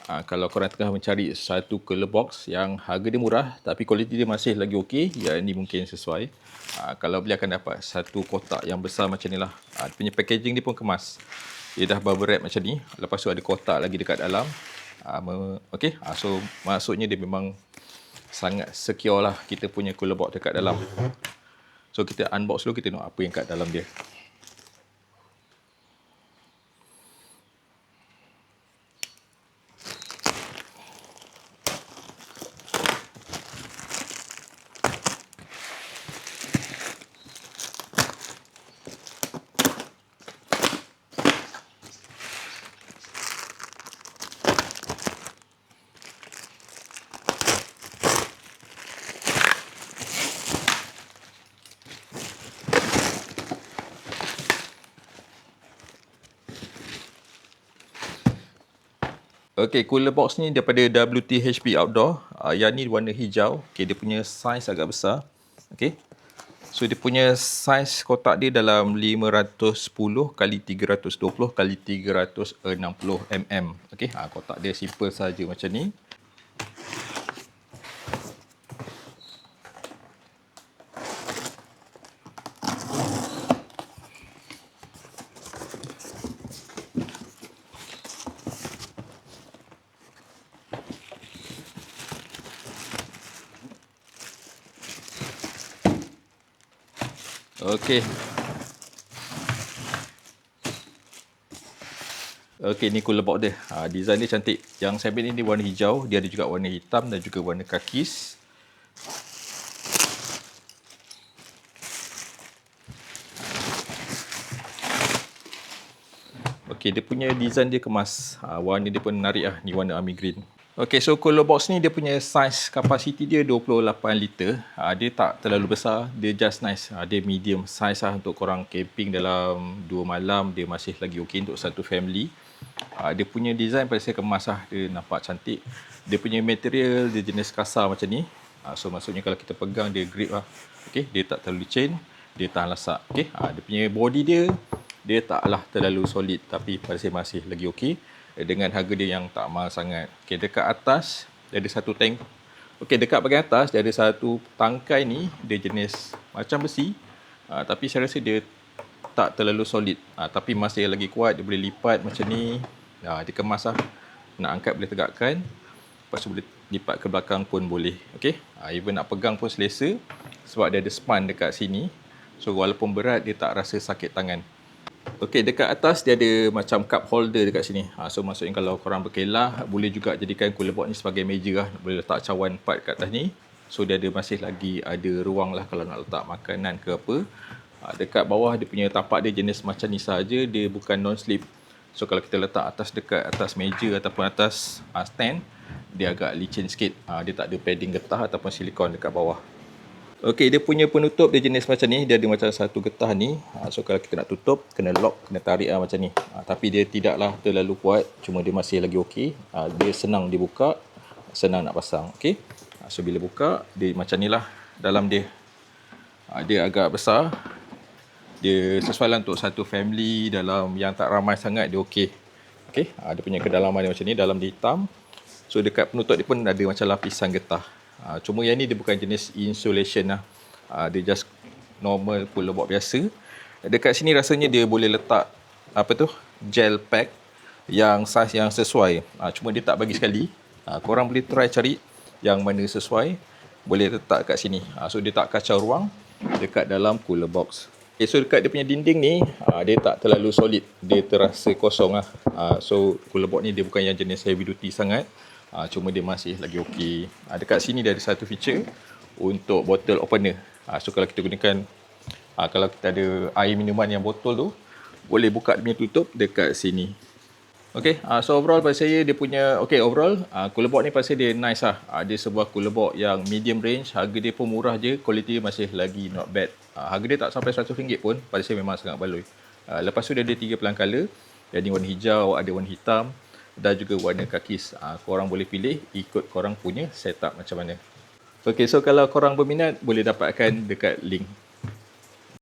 Kalau korang tengah mencari satu cooler box yang harga dia murah tapi kualiti dia masih lagi okey, ya ini mungkin sesuai. Kalau beli akan dapat satu kotak yang besar macam ni lah. Dia punya packaging dia pun kemas. Dia dah bubble wrap macam ni. Lepas tu ada kotak lagi dekat dalam. Okey, so maksudnya dia memang sangat secure lah kita punya cooler box dekat dalam. So kita unbox dulu, kita tengok apa yang kat dalam dia. Okey, cooler box ni daripada WTHP Outdoor. Yang ni warna hijau. Okey, dia punya saiz agak besar. Okey. So dia punya saiz kotak dia dalam 510 kali 320 kali 360 mm. Okey, kotak dia simple saja macam ni. Okey. Okey, ni cooler box dia. Design dia cantik. Yang saya ambil ni warna hijau, dia ada juga warna hitam dan juga warna kakis. Okey, dia punya design dia kemas. Warna dia pun menarik lah. Ni warna army green. Okey, so cooler box ni dia punya size kapasiti dia 28 liter. Dia tak terlalu besar, dia just nice. Dia medium size lah untuk korang camping dalam 2 malam. Dia masih lagi okey untuk satu family. Dia punya design pada saya kemas lah. Dia nampak cantik. Dia punya material dia jenis kasar macam ni. So maksudnya kalau kita pegang dia grip lah. Okey, dia tak terlalu licin, dia tahan lasak. Okey, dia punya body dia taklah terlalu solid tapi pada saya masih lagi okey. Dengan harga dia yang tak mahal sangat. Okey, dekat atas dia ada satu tank. Okey, dekat bahagian atas dia ada satu tangkai ni, dia jenis macam besi. Tapi saya rasa dia tak terlalu solid. Tapi masih lagi kuat, dia boleh lipat macam ni. Dia kemas lah. Nak angkat boleh tegakkan. Lepas tu boleh lipat ke belakang pun boleh. Okey, even nak pegang pun selesa sebab dia ada span dekat sini. So walaupun berat dia tak rasa sakit tangan. Okey, dekat atas dia ada macam cup holder dekat sini. So maksudnya kalau korang berkelah, boleh juga jadikan cooler box ni sebagai meja lah. Boleh letak cawan part kat atas ni. So dia ada masih lagi ada ruang lah kalau nak letak makanan ke apa. Dekat bawah dia punya tapak dia jenis macam ni saja, dia bukan non-slip. So kalau kita letak dekat atas meja ataupun atas stand, dia agak licin sikit. Dia tak ada padding getah ataupun silikon dekat bawah. Okey, dia punya penutup dia jenis macam ni. Dia ada macam satu getah ni. So kalau kita nak tutup, kena lock, kena tarik macam ni. Tapi dia tidaklah terlalu kuat. Cuma dia masih lagi okey. Dia senang dibuka, senang nak pasang. Okey. So bila buka, dia macam ni lah dalam dia. Dia agak besar. Dia sesuai lah untuk satu family dalam yang tak ramai sangat, dia okey. Okey. Dia punya kedalaman dia macam ni, dalam dia hitam. So dekat penutup dia pun ada macam lapisan getah. Cuma yang ni dia bukan jenis insulation lah. Dia just normal cooler box biasa. Dekat sini rasanya dia boleh letak gel pack yang saiz yang sesuai. Cuma dia tak bagi sekali. Korang boleh try cari yang mana sesuai, boleh letak kat sini. So dia tak kacau ruang dekat dalam cooler box. Okay, so dekat dia punya dinding ni, dia tak terlalu solid. Dia terasa kosong lah. So cooler box ni dia bukan yang jenis heavy duty sangat. Cuma dia masih lagi okey. Dekat sini dia ada satu feature untuk bottle opener. So kalau kita gunakan, kalau kita ada air minuman yang botol tu, boleh buka dia punya tutup dekat sini. Okay, so overall pada saya dia punya, overall cooler box ni pada saya dia nice lah. Dia sebuah cooler box yang medium range, harga dia pun murah je, kualiti dia masih lagi not bad. Harga dia tak sampai RM100 pun, pada saya memang sangat baloi. Lepas tu dia ada 3 pelang color. Jadi warna hijau, ada warna hitam dan juga warna kakis. Korang boleh pilih ikut korang punya setup macam mana. Okay, so kalau korang berminat boleh dapatkan dekat link